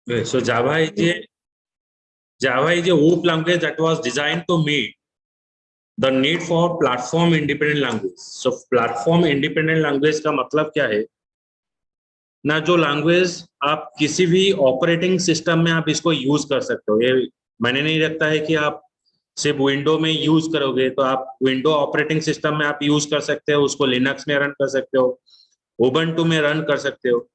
So Java is a OOP language that was designed to meet the need for platform independent language. So platform independent language का मतलब क्या है ना, जो language आप किसी भी ऑपरेटिंग सिस्टम में आप इसको यूज कर सकते हो। ये मैंने नहीं रखता है कि आप सिर्फ विंडो में यूज करोगे, तो आप विंडो ऑपरेटिंग सिस्टम में आप यूज कर सकते हो, उसको लिनक्स में रन कर सकते हो, उबंटू में रन कर सकते हो।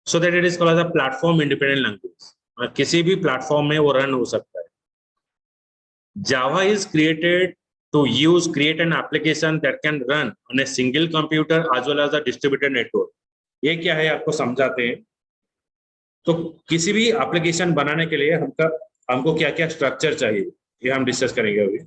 So that it is called as a platform independent language. किसी भी प्लेटफॉर्म में वो रन हो सकता है। Java is created to create an application that can run on a single computer as well as a distributed network. ये क्या है आपको समझाते हैं। तो किसी भी एप्लीकेशन बनाने के लिए हमको क्या क्या स्ट्रक्चर चाहिए, ये हम डिस्कस करेंगे अभी।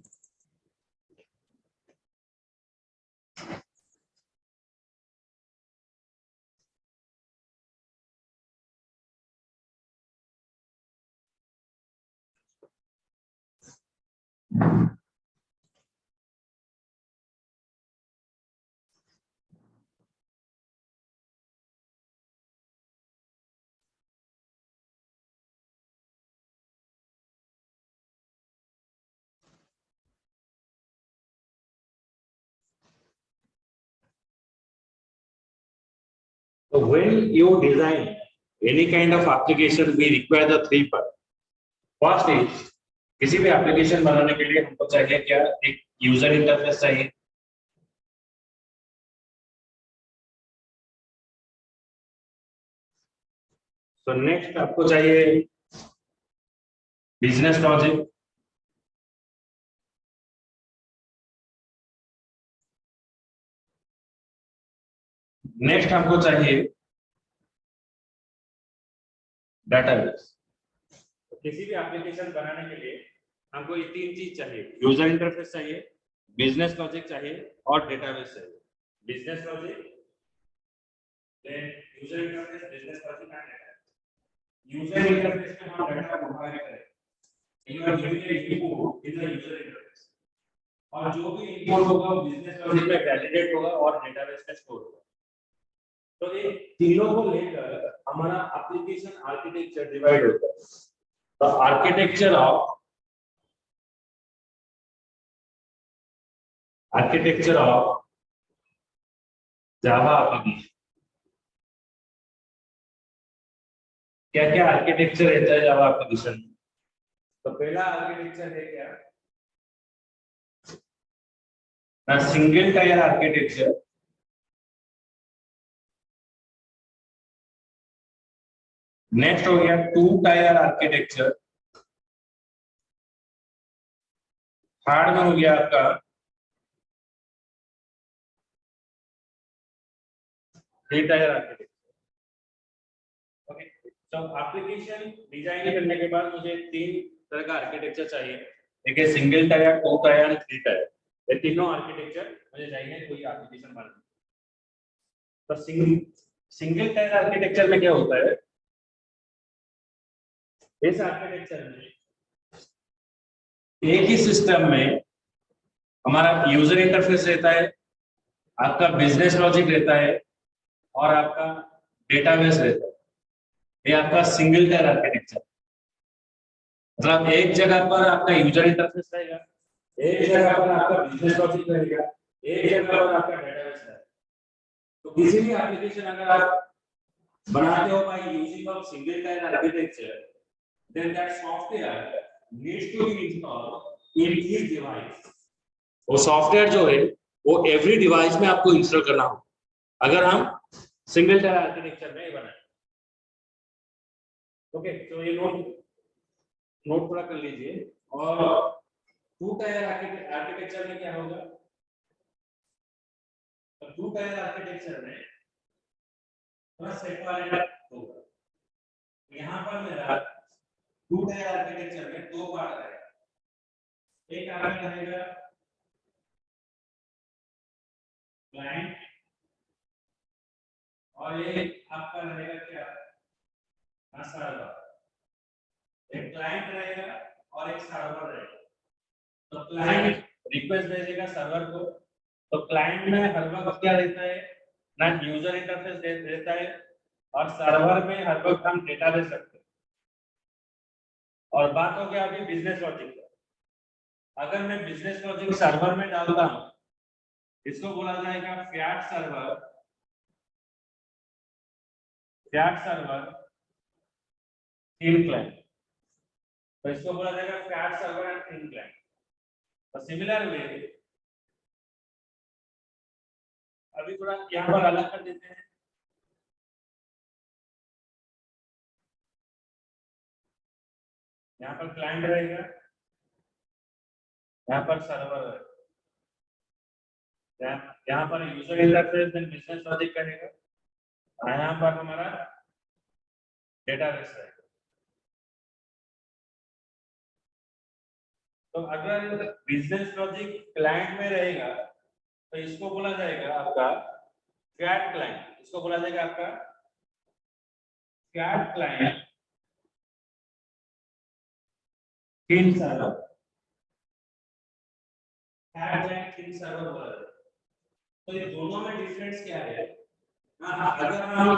So when you design any kind of application, we require the three parts. First is, किसी भी एप्लीकेशन बनाने के लिए हमको चाहिए क्या, एक यूजर इंटरफेस चाहिए। तो नेक्स्ट आपको चाहिए बिजनेस लॉजिक। नेक्स्ट हमको चाहिए डाटाबेस। किसी भी एप्लीकेशन बनाने के लिए हमको ये तीन चीज चाहिए, यूजर इंटरफेस चाहिए, बिजनेस लॉजिक चाहिए और डेटाबेस चाहिए। Business logic, then user interface, business logic and database. User interface में हम डाटा प्रोवाइड करें, you are giving a input in the user interface, और जो भी इनपुट होगा वो बिजनेस लॉजिक में वैलिडेट होगा और डेटाबेस में स्टोर होगा। तो ये तीनों को लेकर हमारा एप्लीकेशन आर्किटेक्चर डिवाइड होता है। The architecture of Java application, क्या क्या आर्किटेक्चर रहता है जावा एप्लीकेशन। तो पहला आर्किटेक्चर है क्या, ना सिंगल टायर आर्किटेक्चर। नेक्स्ट हो गया टू टायर आर्किटेक्चर। थर्ड में हो गया आपका थ्री टायर आर्किटेक्चर। ओके, तो एप्लीकेशन डिजाइन करने के बाद मुझे तीन तरह का आर्किटेक्चर चाहिए, एक है single tier, two tier and three tier. ये तीनों आर्किटेक्चर मुझे चाहिए कोई एप्लीकेशन बनाने। तो सिंगल टायर आर्किटेक्चर में क्या होता है, इस आर्किटेक्चर में एक ही सिस्टम में हमारा यूजर इंटरफेस रहता है, आपका बिजनेस लॉजिक रहता है और आपका डेटाबेस रहता है। ये आपका सिंगल टायर आर्किटेक्चर, मतलब एक जगह पर आपका यूजर इंटरफेस रहेगा, एक जगह पर आपका बिजनेस लॉजिक रहेगा, एक जगह पर आपका डेटाबेस रहेगा। तो किसी भी एप्लीकेशन अगर आप बनाते हो by using of single tier architecture, then that software needs to be installed in each device। वो सॉफ्टवेयर जो है वो एवरी डिवाइस में आपको इंस्टॉल करना हो, अगर हम सिंगल टायर आर्किटेक्चर में बनाए। ओके, तो ये नोट पूरा कर लीजिए। और टू टायर आर्किटेक्चर में क्या होगा, तो टू टायर आर्किटेक्चर में थोड़ा सेपरेट होगा। यहाँ पर मेरा टू टायर आर्किटेक्चर में दो पार्ट रहेगा, एक आपका रहेगा क्लाइंट और एक आपका रहेगा क्या, सर्वर। एक क्लाइंट रहेगा और एक सर्वर रहेगा। तो क्लाइंट रिक्वेस्ट भेजेगा सर्वर को, तो क्लाइंट में हर वक्त क्या रहता है, ना यूजर इंटरफेस रहता है, और सर्वर में हर वक्त हम डेटा दे सकते हैं। और बात हो गया अभी बिजनेस लॉजिक का। अगर मैं बिजनेस लॉजिक सर्वर में डालता हूं, इसको बोला जाएगा flat server, flat server theme client. तो इसको बोला जाएगा flat server and theme client. तो सिमिलर वे अभी थोड़ा यहाँ पर अलग कर देते हैं। यहाँ पर क्लाइंट रहेगा, यहाँ पर सर्वर रहेगा, यहाँ पर user interface then business logic करेगा, और यहाँ पर हमारा डेटाबेस रहेगा। तो अगर बिजनेस लॉजिक क्लाइंट में रहेगा तो इसको बोला जाएगा आपका फ्लैट क्लाइंट, इसको बोला जाएगा आपका flat client theme server, flat client theme server बोला जाएगा। तो ये दोनों में डिफरेंस क्या है? अगर हम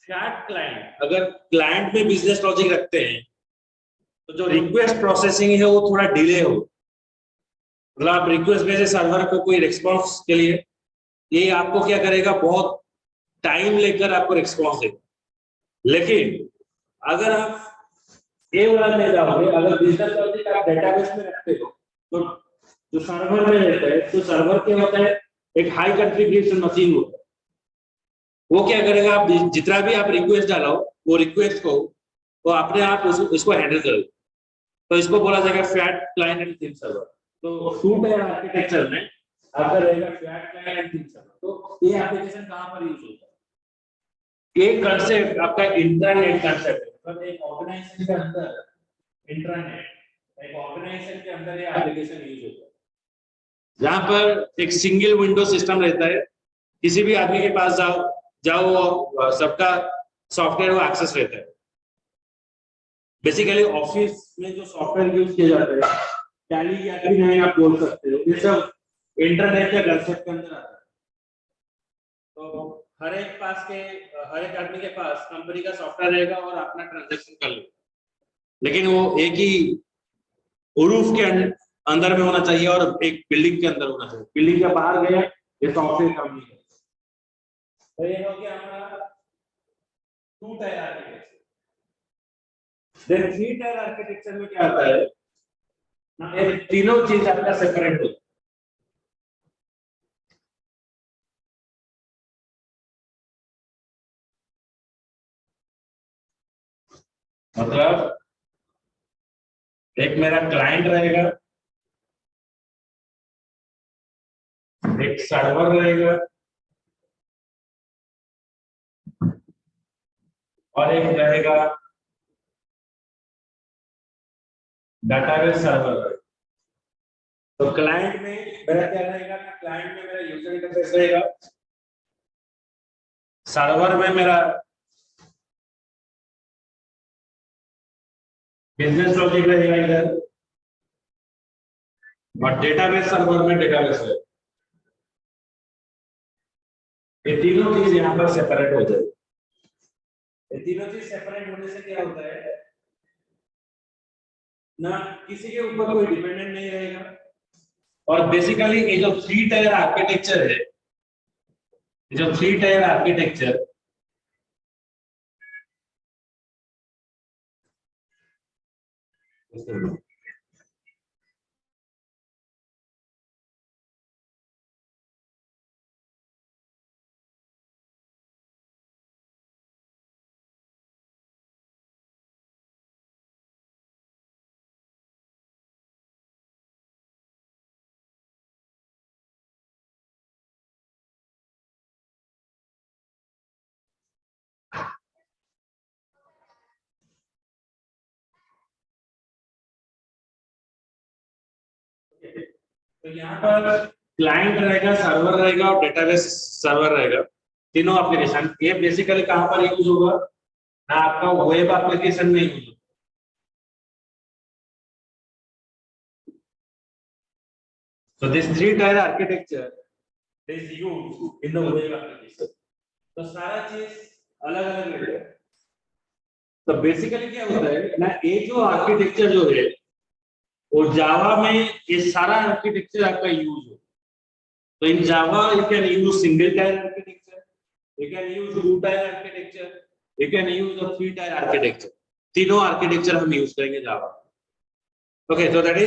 फ्लैट क्लाइंट, अगर क्लाइंट में बिजनेस लॉजिक रखते हैं तो जो रिक्वेस्ट प्रोसेसिंग है वो थोड़ा डिले हो, मतलब आप रिक्वेस्ट भेजे सर्वर को कोई रिस्पांस के लिए, ये आपको क्या करेगा, बहुत टाइम लेकर आपको रिस्पांस देगा। लेकिन अगर आप ये वाला में जाओगे, अगर बिजनेस लॉजिक आप डेटाबेस में रखते हो तो जो सर्वर में रहता है, तो सर्वर क्या होता है, एक हाई कॉन्फ़िगरेशन मशीन होता है। वो क्या करेगा, आप जितना भी आप रिक्वेस्ट डालो वो रिक्वेस्ट को वो अपने आप उसको हैंडल करेगा। तो इसको बोला जाएगा flat client and theme server. तो टू टायर आर्किटेक्चर में आपका रहेगा flat client and theme server. तो ये एप्लीकेशन कहां पर यूज होता है? एक कांसेप्ट आपका इंट्रानेट कांसेप्ट है, मतलब एक ऑर्गेनाइजेशन के अंदर इंट्रानेट, एक ऑर्गेनाइजेशन के अंदर ये एप्लीकेशन यूज होता है, जहां पर एक सिंगल विंडो सिस्टम रहता है, किसी भी आदमी के पास जाओ सबका सॉफ्टवेयर वो एक्सेस रहता है। बेसिकली ऑफिस में जो सॉफ्टवेयर यूज किए जाते हैं, टैली या भी नहीं आप बोल सकते हो, ये सब इंटरनेट के कंसेप्ट के अंदर आता है। तो हर एक आदमी के पास कंपनी का सॉफ्टवेयर रहेगा और अपना ट्रांजैक्शन कर लेगा, लेकिन वो एक ही रूफ के अंदर में होना चाहिए और एक बिल्डिंग के अंदर होना चाहिए। बिल्डिंग के बाहर गए ये सॉफ्टवेयर काम नहीं करता। तो ये हो गया हमारा two tier architecture. Then three tier architecture में क्या आता है ना, ये तीनों चीज आपका सेपरेट होता है। मतलब एक मेरा क्लाइंट रहेगा, एक सर्वर रहेगा और एक रहेगा डेटाबेस सर्वर। तो क्लाइंट में मेरा क्या रहेगा ना, क्लाइंट में मेरा यूजर इंटरफेस रहेगा, सर्वर में मेरा बिजनेस लॉजिक रहेगा इधर, और डेटाबेस सर्वर में डेटाबेस है। ये तीनों चीज यहाँ पर सेपरेट हो जाए। ये तीनों चीज सेपरेट होने से क्या होता है ना, किसी के ऊपर कोई डिपेंडेंट नहीं रहेगा। और बेसिकली ये जो थ्री टायर आर्किटेक्चर है, जो थ्री टायर आर्किटेक्चर तो यहाँ पर क्लाइंट रहेगा, सर्वर रहेगा और डेटाबेस सर्वर रहेगा, तीनों एप्लीकेशन। ये बेसिकली कहां पर यूज होगा ना, आपका वेब एप्लीकेशन में यूज होगा। So this three tier architecture is used in the web application. तो सारा चीज अलग अलग रहेगा। तो बेसिकली क्या होता है ना, ये जो आर्किटेक्चर जो है वो जावा में ये सारा आर्किटेक्चर आपका यूज हो। तो in Java you can use single tier architecture, you can use two tier architecture, you can use a three tier architecture. तीनों आर्किटेक्चर हम यूज करेंगे जावा। ओके, तो that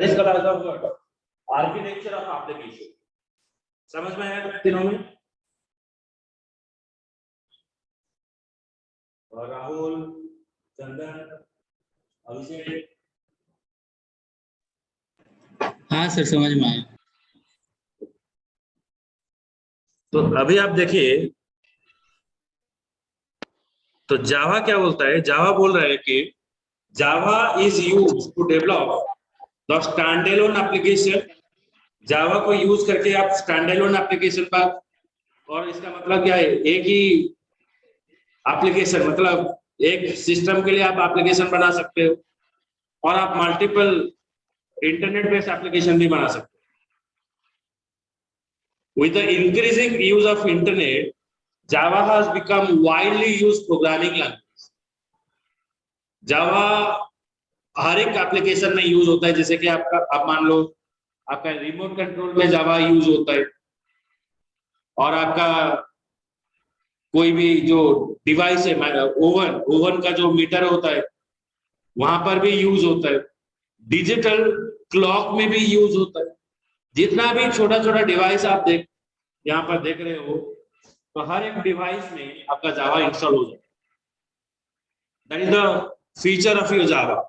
is called architecture of application. समझ में आया तीनों में? और राहुल, चंदन, अभिषेक? हाँ सर, समझ में आया। तो अभी आप देखिए, तो जावा क्या बोलता है, जावा बोल रहा है कि Java is use to develop the standalone application. Java को यूज करके आप स्टैंडअलोन एप्लीकेशन पर, और इसका मतलब क्या है, एक ही एप्लीकेशन मतलब एक सिस्टम के लिए आप एप्लीकेशन बना सकते हो, और आप मल्टीपल इंटरनेट बेस्ड एप्लीकेशन भी बना सकते हो। With the increasing use of internet, Java has become widely used programming language. Java हर एक एप्लीकेशन में यूज होता है, जैसे कि आप मान लो आपका रिमोट कंट्रोल में जावा यूज होता है, और आपका कोई भी जो डिवाइस है, ओवन का जो मीटर होता है वहां पर भी यूज होता है, डिजिटल क्लॉक में भी यूज होता है। जितना भी छोटा छोटा डिवाइस आप यहाँ पर देख रहे हो, तो हर एक डिवाइस में आपका जावा इंस्टॉल हो जाए। That is the feature of your Java.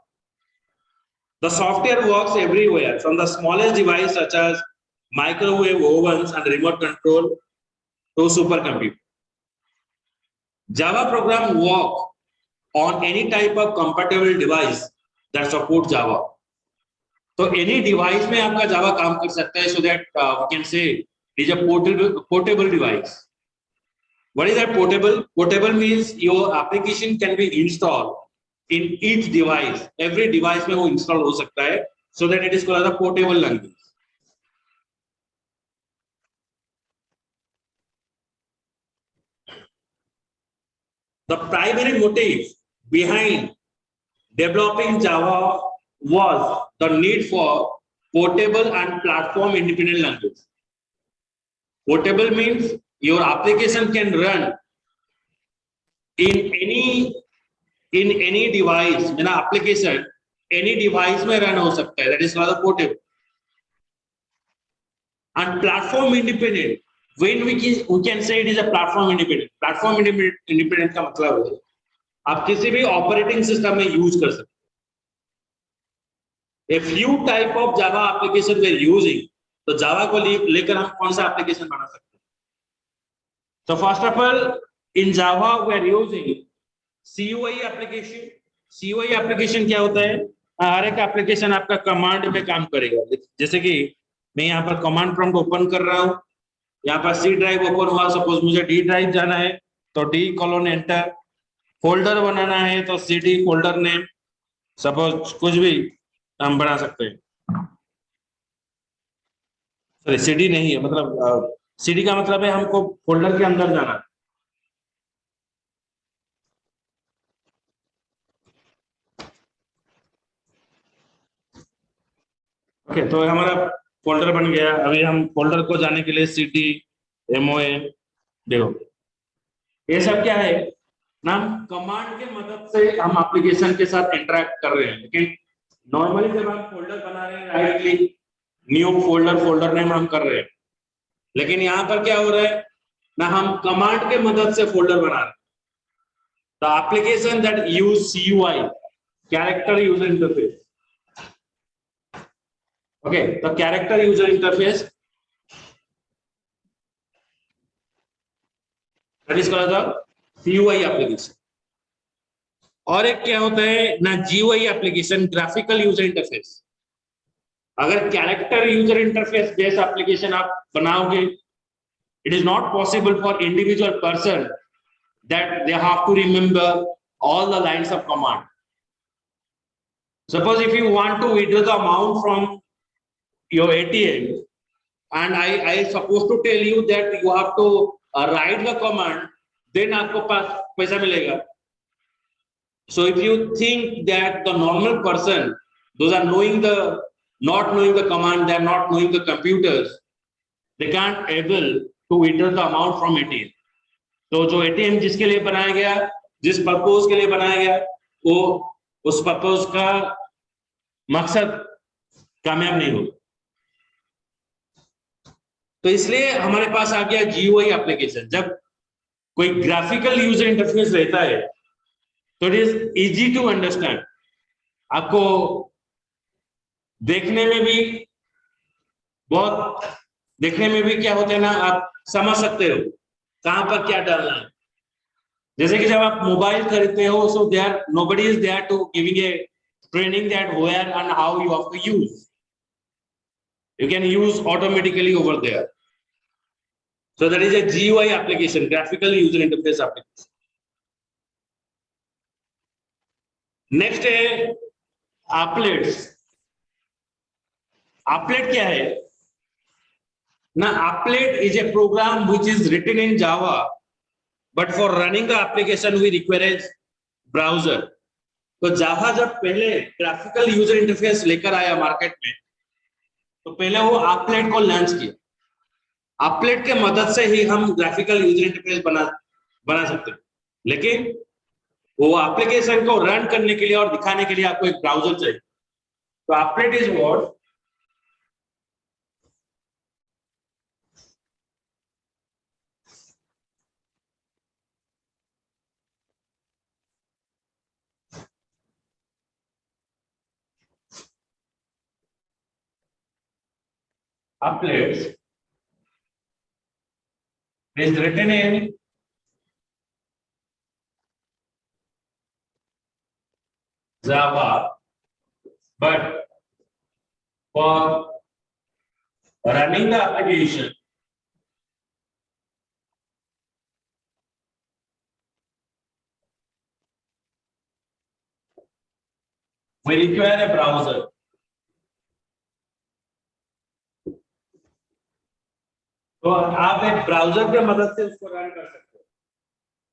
The software works everywhere, from the smallest device such as microwave ovens and remote control to supercomputer. Java program work on any type of compatible device that support Java. So any device में आपका Java काम कर सकता है, so that we can say it is a portable device. What is that portable? Portable means your application can be installed in each device. Every device में वो install हो सकता है, so that it is called as a portable language. The primary motive behind developing Java was the need for portable and platform independent language. Portable means your application can run in any device. मेरा application any device में run हो सकता है, that is called a portable. And platform independent, when we can say it is a platform independent. Platform independent का मतलब है आप किसी भी ऑपरेटिंग सिस्टम में यूज कर सकते हैं। A few type of Java application we are using, तो जावा को लेकर हम कौन सा एप्लीकेशन बना सकते हैं? So first of all, in Java we are using CUI application. CUI application क्या होता है? हर एक एप्लीकेशन आपका कमांड में काम करेगा। जैसे कि मैं यहाँ पर कमांड प्रॉम्प्ट ओपन कर रहा हूँ, यहाँ पर सी ड्राइव ओपन हुआ, सपोज मुझे डी ड्राइव जाना है तो D:\Enter, फोल्डर बनाना है तो CD फोल्डर नेम, सपोज कुछ भी हम बना सकते हैं। सॉरी, CD नहीं है, मतलब CD का मतलब है हमको फोल्डर के अंदर जाना है। ओके, तो हमारा फोल्डर बन गया। अभी हम फोल्डर को जाने के लिए CD MOA, देखो ये सब क्या है ना, कमांड के मदद से हम एप्लीकेशन के साथ इंटरेक्ट कर रहे हैं। लेकिन नॉर्मली जब हम फोल्डर बना रहे हैं, right click, new folder, folder name हम कर रहे हैं। लेकिन यहाँ पर क्या हो रहा है ना, हम कमांड के मदद से फोल्डर बना रहे हैं। The application that use CUI, character user interface. Okay, the character user interface that is called the CUI application. और एक क्या होता है ना, GUI application, graphical user interface. अगर character user interface based application आप बनाओगे, it is not possible for individual person that they have to remember all the lines of command. Suppose if you want to withdraw the amount from your ATM, and I supposed to tell you that you have to write the command, then आपको पास पैसा मिलेगा। So if you think that the normal person, those are knowing the not knowing the command, they are not knowing the computers, they can't able to withdraw the amount from ATM. तो जो ATM जिसके लिए बनाया गया, जिस purpose के लिए बनाया गया, वो उस पर्पस का मकसद कामयाब नहीं होगा। तो इसलिए हमारे पास आ गया GUI एप्लीकेशन। जब कोई ग्राफिकल यूजर इंटरफेस रहता है तो it is easy to understand. आपको देखने में भी क्या होता है ना, आप समझ सकते हो कहां पर क्या डालना है। जैसे कि जब आप मोबाइल खरीदते हो, so there nobody is there to giving a training that where and how you have to use, you can use automatically over there. So that is a GUI application, graphical user interface application. Next है applets. Applet क्या है ना? Applet is a program which is written in Java, but for running the application we require a browser. तो Java जब पहले graphical user interface लेकर आया market में, तो पहले वो applet को लॉन्च किया। applet के मदद से ही हम ग्राफिकल यूजर इंटरफेस बना सकते हैं, लेकिन वो एप्लीकेशन को रन करने के लिए और दिखाने के लिए आपको एक ब्राउजर चाहिए। तो applet is what? applet is written in Java, but for running the application, we require a browser. तो आप एक ब्राउजर के मदद से उसको रन कर सकते हो।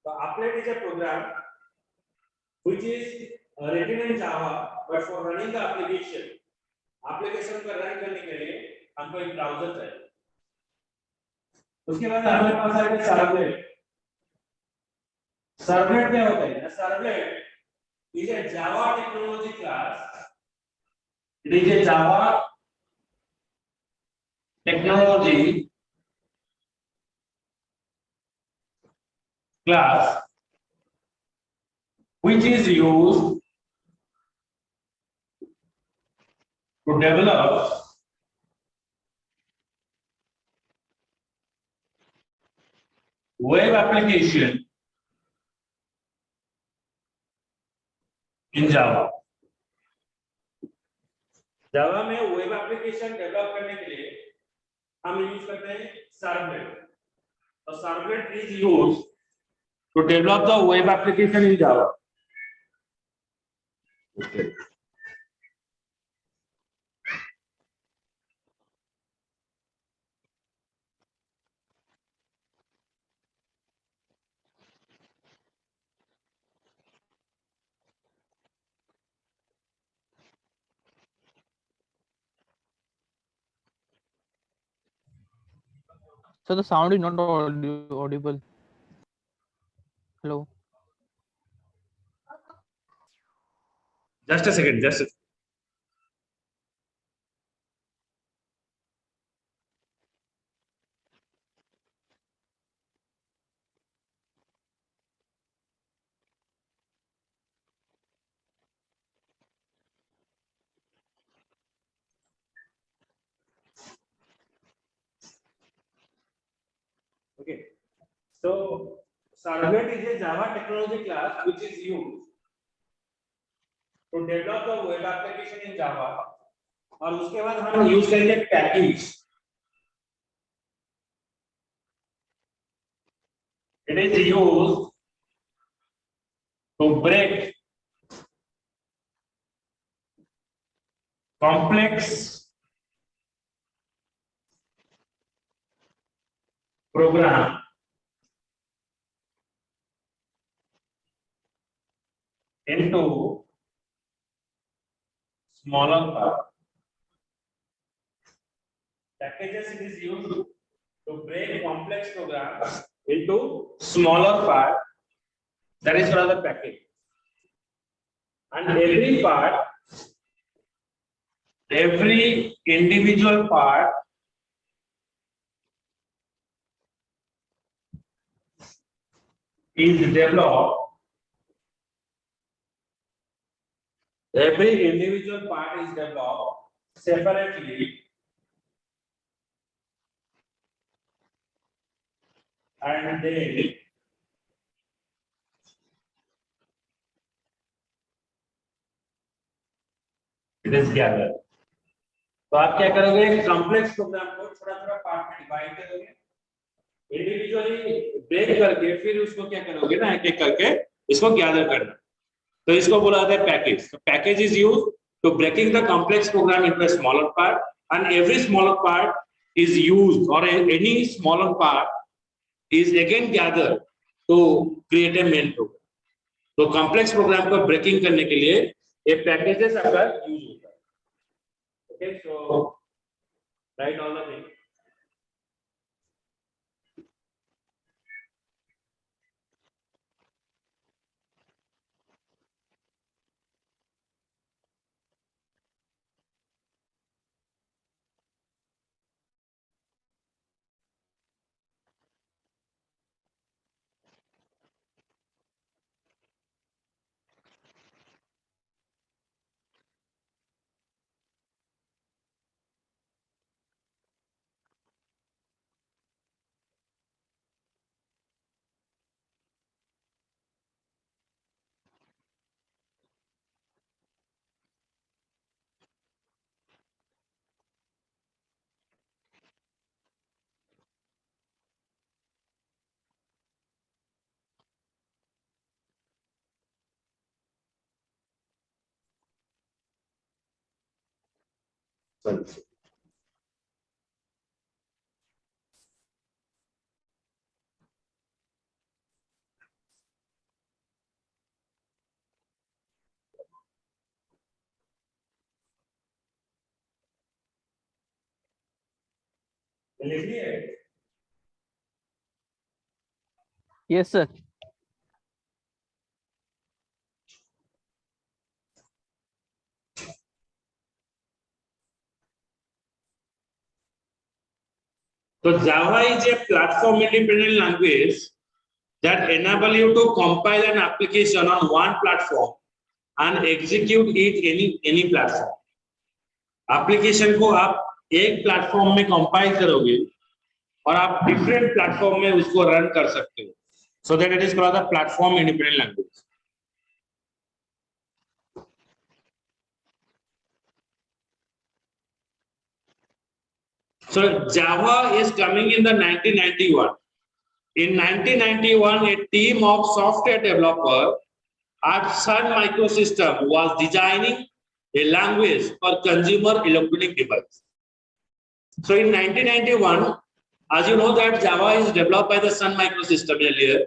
तो applet is a program which is written in Java, but for running the application को रन करने के लिए हमको एक ब्राउजर चाहिए। उसके बाद हमारे पास आएगा सर्वलेट। सर्वलेट क्या होता है? Servlet is a Java technology class. It is a Java technology class which is used to develop web application in Java. जावा में वेब एप्लीकेशन डेवलप करने के लिए हम यूज करते हैं सर्वलेट। तो servlet is used to develop the web application in Java. So the sound is not audible. Hello. Just a second, just a second. Okay, so servlet is a Java technology class which is used to develop the web application in Java, और उसके बाद हम use करेंगे package. It is used to break complex program into smaller part. Packages it is used to break complex programs into smaller part. That is called the package. And every part, every individual part is developed. Every individual part is developed separately and then it is gathered. तो आप क्या करोगे, complex program को थोड़ा थोड़ा part में divide करोगे, individually break करके फिर उसको क्या करोगे ना, एक एक करके इसको गैदर करना. तो इसको बोला जाता है पैकेज. तो package is used to breaking the complex program into a smaller part and every smaller part is used और any smaller part is again gather to create a main program. तो complex program को breaking करने के लिए ये packages आपका use होता है. Okay, so write all the things. Yes, sir. So Java is a platform independent language that enable you to compile an application on one platform and execute it any platform. Application को आप एक platform में compile करोगे और आप different platform में उसको run कर सकते हो. So that it is called the platform independent language. So Java is coming in the 1991. In 1991, a team of software developers at Sun Microsystem was designing a language for consumer electronic device. So in 1991, as you know that Java is developed by the Sun Microsystem earlier.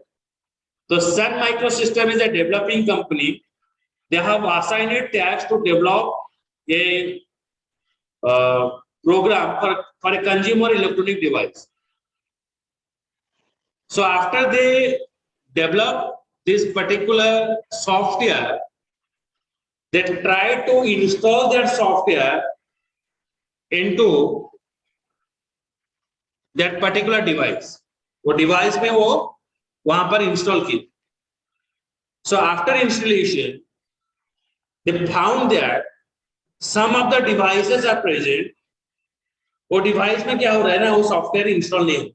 So Sun Microsystem is a developing company. They have assigned it tasks to develop a program for a consumer electronic device. So after they develop this particular software, they try to install that software into that particular device. वो device में वो वहां पर install की. So after installation, they found that some of the devices are present. वो device में क्या हो रहा है ना, वो software install नहीं हो.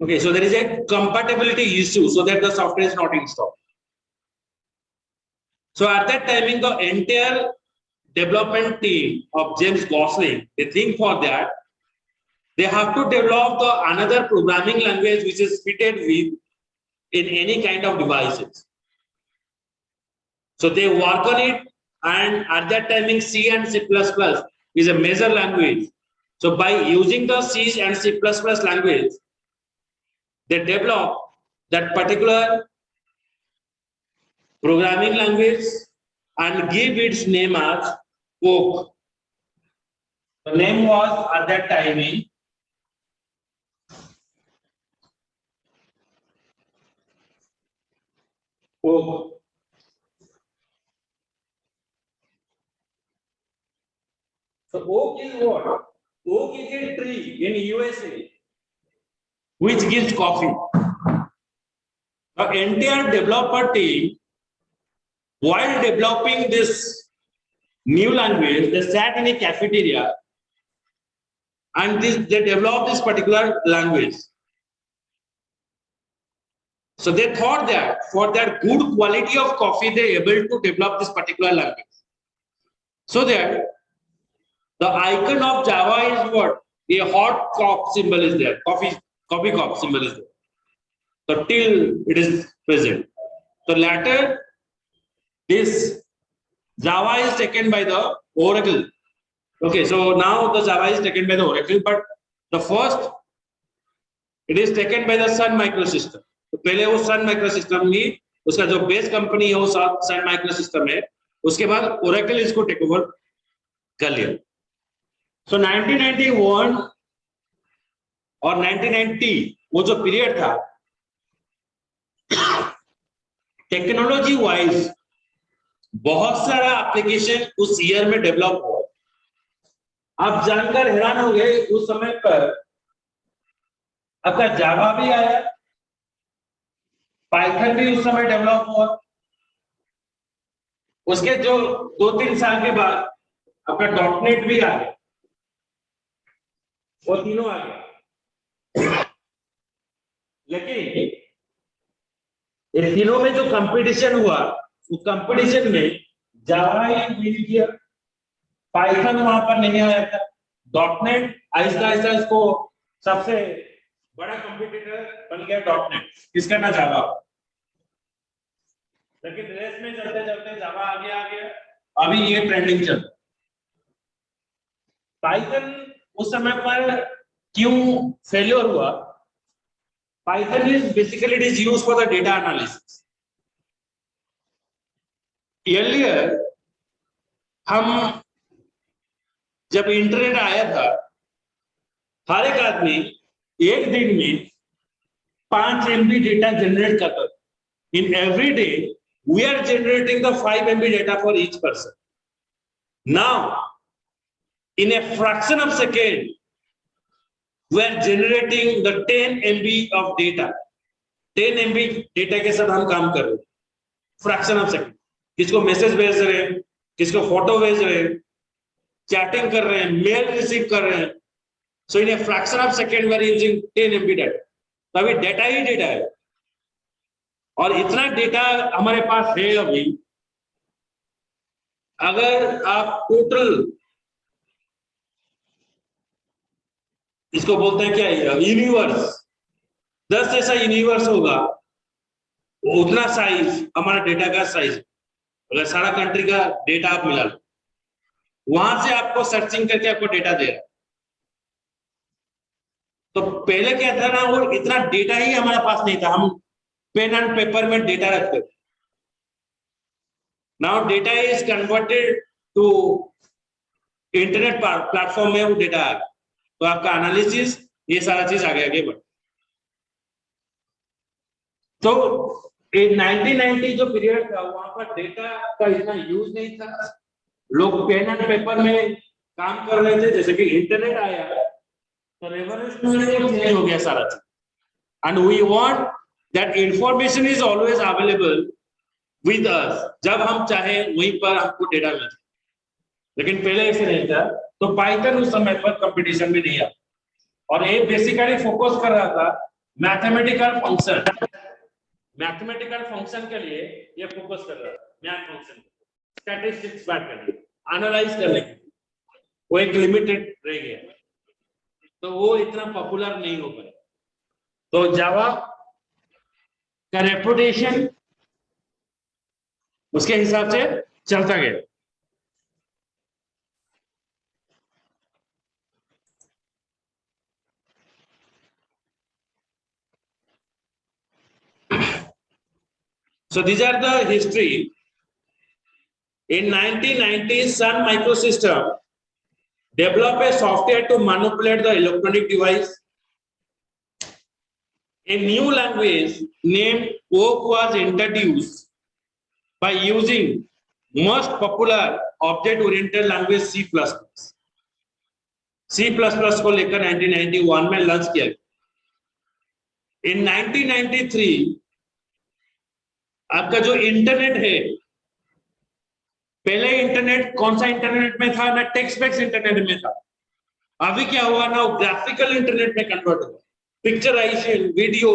Okay, so there is a compatibility issue, so that the software is not installed. So at that timing, the entire development team of James Gosling, they think for that, they have to develop another programming language which is fitted with in any kind of devices. So they work on it, and at that timing, C and C++ is a major language. So by using the C and C++ language, they develop that particular programming language and give its name as Coq. The name was at that time Coq. So oak is what? Oak is a tree in USA which gives coffee. The entire developer team, while developing this new language, they sat in a cafeteria and they developed this particular language. So they thought that for that good quality of coffee, they able to develop this particular language. So that the icon of Java is what? A hot cup symbol is there. Coffee cup symbol is there. So till it is present. So later, this Java is taken by the Oracle. Okay, so now the Java is taken by the Oracle, but the first it is taken by the Sun Microsystem. तो पहले वो Sun Microsystem में उसका जो base company है वो Sun Microsystem है, उसके बाद Oracle इसको टेक ओवर कर लिया. So 1991 और 1990 वो जो पीरियड था, टेक्नोलॉजी वाइज बहुत सारा एप्लीकेशन उस ईयर में डेवलप हुआ. आप जानकर हैरान हो गए उस समय पर आपका जावा भी आया, पाइथन भी उस समय डेवलप हुआ. उसके जो 2-3 साल के बाद आपका डॉटनेट भी आ गया. वो तीनों आ गया. लेकिन इन तीनों में जो कंपटीशन हुआ, उस कंपटीशन में जावा ही विन किया. पाइथन वहां पर नहीं आया था. डॉटनेट आहिस्ता आहिस्ता इसको सबसे बड़ा कंपटीटर बन गया. डॉटनेट किसका ना जावा. लेकिन रेस में चलते चलते जावा आगे आ गया. अभी ये ट्रेंडिंग चल. पाइथन उस समय पर क्यों फेलियर हुआ? Python is basically it is used for the data analysis. Earlier हम जब इंटरनेट आया था, हर एक आदमी एक दिन में 5 MB डेटा जनरेट करता था. In every day we are generating the 5 MB data for each person. Now in a fraction of second we are generating the 10 MB of data. 10 MB data के साथ हम काम कर रहे हैं. Fraction of second. किसको मैसेज भेज रहे हैं, किसको फोटो भेज रहे हैं, चैटिंग कर रहे हैं, मेल रिसीव कर रहे हैं. So in a fraction of second we are using 10 MB data. तो अभी डेटा ही डेटा है और इतना डेटा हमारे पास है. अभी अगर आप टोटल इसको बोलते हैं क्या, यूनिवर्स 10 ऐसा यूनिवर्स होगा, उतना साइज हमारा डेटा का साइज. अगर सारा कंट्री का डेटा आप मिला लो, वहां से आपको सर्चिंग करके आपको डेटा दे रहा. तो पहले क्या था ना, वो इतना डेटा ही हमारे पास नहीं था. हम पेन एंड पेपर में डेटा रखते थे. Now data is converted to internet platform में वो डेटा आ गया. तो आपका एनालिसिस ये सारा चीज आगे बढ़. तो 1990 जो पीरियड था वहां पर डेटा का इतना यूज नहीं था. लोग पेन एंड पेपर में काम कर रहे थे. जैसे कि इंटरनेट आया तो रेवोल्यूशनरी चेंज हो गया सारा चीज. And we want that information is always available with us. जब हम चाहे वहीं पर हमको डेटा मिल जाए. लेकिन पहले ऐसे नहीं था. तो पाइथन उस समय पर कंपटीशन में नहीं आया और ये बेसिकली फोकस कर रहा था मैथमेटिकल फंक्शन. मैथमेटिकल फंक्शन के लिए ये फोकस कर रहा है. मैथ फंक्शन स्टैटिस्टिक्स बात करने, एनालाइज करने के लिए वो एक लिमिटेड रह गया. तो वो इतना पॉपुलर नहीं हो पाया. तो जावा का रेपुटेशन उसके हिसाब से चलता गया. So these are the history. In 1990, Sun Microsystem developed a software to manipulate the electronic device. A new language named Oak was introduced by using most popular object-oriented language C++. C++ को लेकर 1991 में launch किया गया. In 1993 आपका जो internet है, पहले internet कौन सा इंटरनेट में था? ना टेक्स्ट बेस्ड इंटरनेट में था. अभी क्या हुआ ना, ग्राफिकल इंटरनेट में कन्वर्ट हुआ. पिक्चराइजेशन, वीडियो,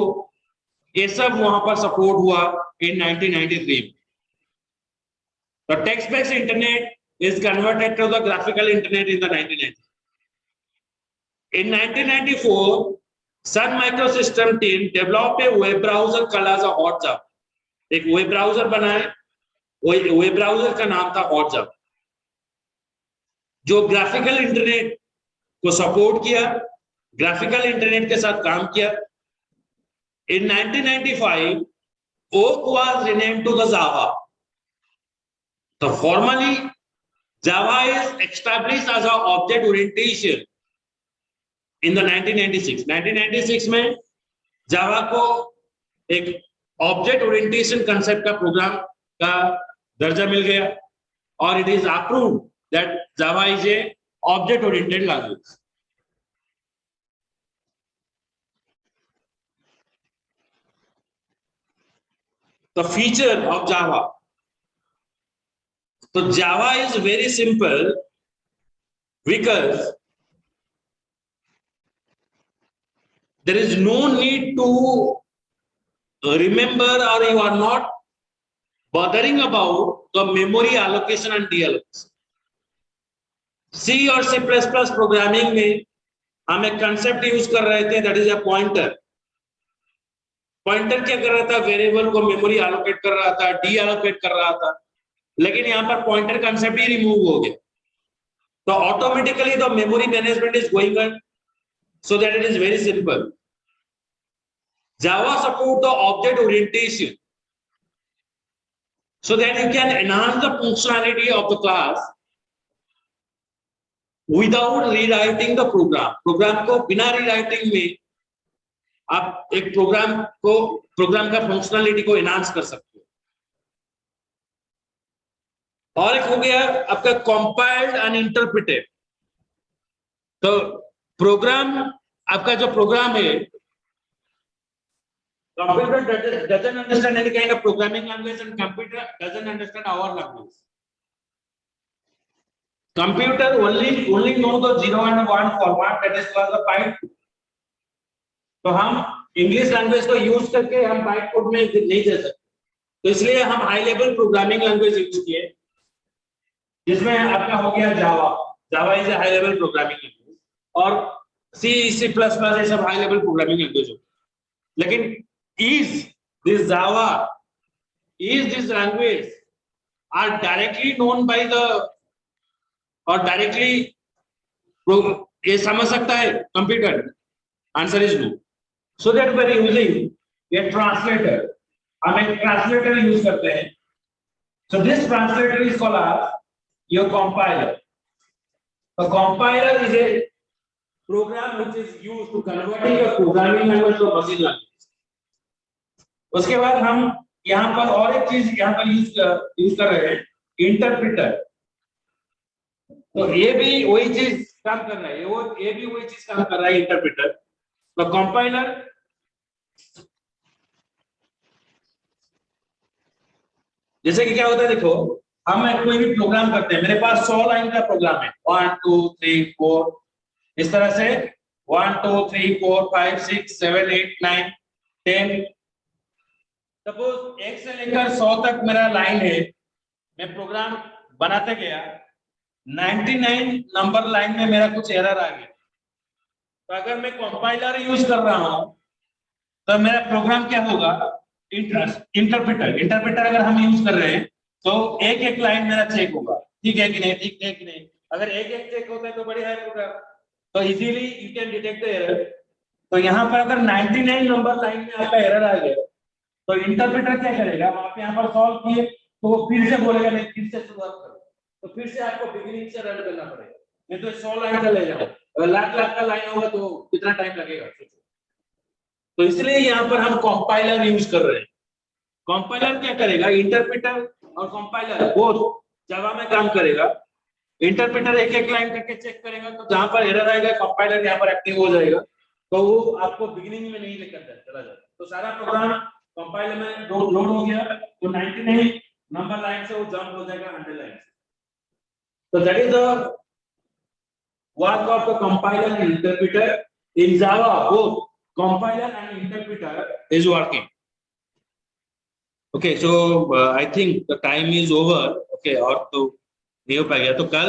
ये सब वहां पर सपोर्ट हुआ in 1993. The text-based internet is converted to the graphical internet in the 1990s. In 1994, Sun Microsystem team developed a web browser called as a Hotjar. एक web browser बनाए, web browser का नाम था Hotjar, जो graphical internet को support किया, graphical internet के साथ काम किया. In 1995, Oak was renamed to the Java. So formally, Java is established as an object orientation in the 1996. 1996 में Java को एक ऑब्जेक्ट ओरिएंटेशन कंसेप्ट का प्रोग्राम का दर्जा मिल गया और it is approved that Java is a object oriented language. The feature of Java. तो Java is very simple because there is no need to remember, or you are not bothering about the memory allocation and deallocation. C और C++ programming में हम एक concept use कर रहे थे, that is a pointer. Pointer क्या कर रहा था? वेरिएबल को मेमोरी एलोकेट कर रहा था, डी एलोकेट कर रहा था. लेकिन यहाँ पर पॉइंटर कंसेप्ट ही रिमूव हो गया, तो automatically the memory management is going on, so that it is very simple. Java support the object orientation so that you can enhance the functionality of the class without rewriting the program. Program को बिना rewriting में आप एक programme का functionality को enhance कर सकते हो. और एक हो गया आपका कंपाइल्ड एंड इंटरप्रेटेड. तो प्रोग्राम, आपका जो प्रोग्राम है, computer doesn't understand any kind of programming language and computer doesn't understand our language. Computer only know the 0 and 1 format, that is called the byte. तो हम इंग्लिश लैंग्वेज को use करके हम byte code में नहीं दे सकते, तो इसलिए हम high level programming language use किए, जिसमें आपका हो गया Java. Java is a high level programming language और C++ ये सब हाई लेवल प्रोग्रामिंग लैंग्वेज हो. लेकिन is this Java, is this language are directly known by the or directly ये समझ सकता है computer? Answer is no. So that we are using a translator. हम एक ट्रांसलेटर यूज करते हैं. So this translator is called as your compiler. A compiler is a program which is used to converting a programming language to a machine language. उसके बाद हम यहाँ पर और एक चीज यहाँ पर यूज कर रहे हैं, इंटरप्रेटर. तो ये भी वही चीज काम कर रहा है, ये भी वही चीज काम कर रहा है, इंटरप्रेटर. तो कंपाइलर जैसे कि क्या होता है, देखो हम कोई भी प्रोग्राम करते हैं, मेरे पास 100 लाइन का प्रोग्राम है, 1 2 3 4 इस तरह से 1 2 3 4 5 6 7 8 9 10. सपोज 1 से लेकर 100 तक मेरा लाइन है, मैं प्रोग्राम बनाते गया, 99 नंबर लाइन में मेरा कुछ एरर आ गया. तो अगर मैं कंपाइलर यूज कर रहा हूं तो मेरा प्रोग्राम क्या होगा? इंटरप्रेटर अगर हम यूज कर रहे हैं तो एक एक लाइन मेरा चेक होगा, ठीक है कि नहीं, ठीक है कि नहीं. अगर एक एक चेक होता है तो बढ़िया है प्रोग्राम, तो easily you can detect the error. तो यहाँ पर अगर 99 नंबर लाइन में आपका एरर आ गया तो इंटरप्रेटर क्या करेगा, आप यहाँ पर सॉल्व किए तो वो फिर से बोलेगा नहीं फिर से शुरुआत करो, तो फिर से आपको बिगिनिंग से रन करना पड़ेगा। नहीं तो 100 लाइन का ले जाओ, अगर लाख लाख का लाइन होगा तो कितना टाइम लगेगा सोचो। तो इसलिए यहाँ पर हम कंपाइलर यूज कर रहे हैं। कंपाइलर क्या करेगा, इंटरप्रेटर और कंपाइलर वो जावा में काम करेगा। इंटरप्रेटर एक एक लाइन करके चेक करेगा, तो जहां पर एरर आएगा कंपाइलर यहाँ पर एक्टिव हो जाएगा, तो वो आपको बिगिनिंग में नहीं लेकर चला जाएगा। तो सारा प्रोग्राम कंपाइलर में लोड हो गया तो 99 नंबर लाइन से वो जंप हो जाएगा 100 लाइन से। तो that is the work of the compiler and interpreter in Java. Both compiler and interpreter is working. Okay, so I think the time is over. Okay, और तो नहीं हो पाएगा, तो कल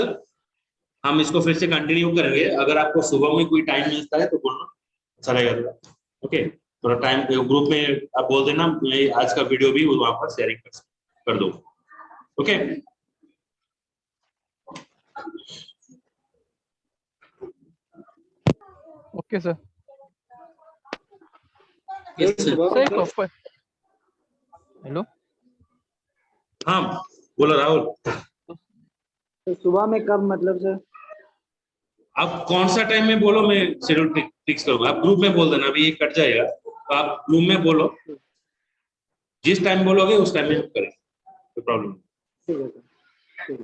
हम इसको फिर से कंटिन्यू करेंगे। अगर आपको सुबह में कोई टाइम मिलता है तो बोलना, अच्छा रहेगा। ओके, थोड़ा टाइम ग्रुप में आप बोल देना, मैं आज का वीडियो भी वहां पर शेयरिंग कर दो। Okay, okay sir. Yes, sir. Sir hello, हाँ बोलो राहुल। तो सुबह में कब, मतलब सर? आप कौन सा टाइम में बोलो, मैं शेड्यूल फिक्स करूंगा। आप ग्रुप में बोल देना, अभी ये कट जाएगा तो आप ग्रुप में बोलो, जिस टाइम बोलोगे उस टाइम में हम करेंगे, कोई प्रॉब्लम नहीं। ठीक है सर, ठीक है।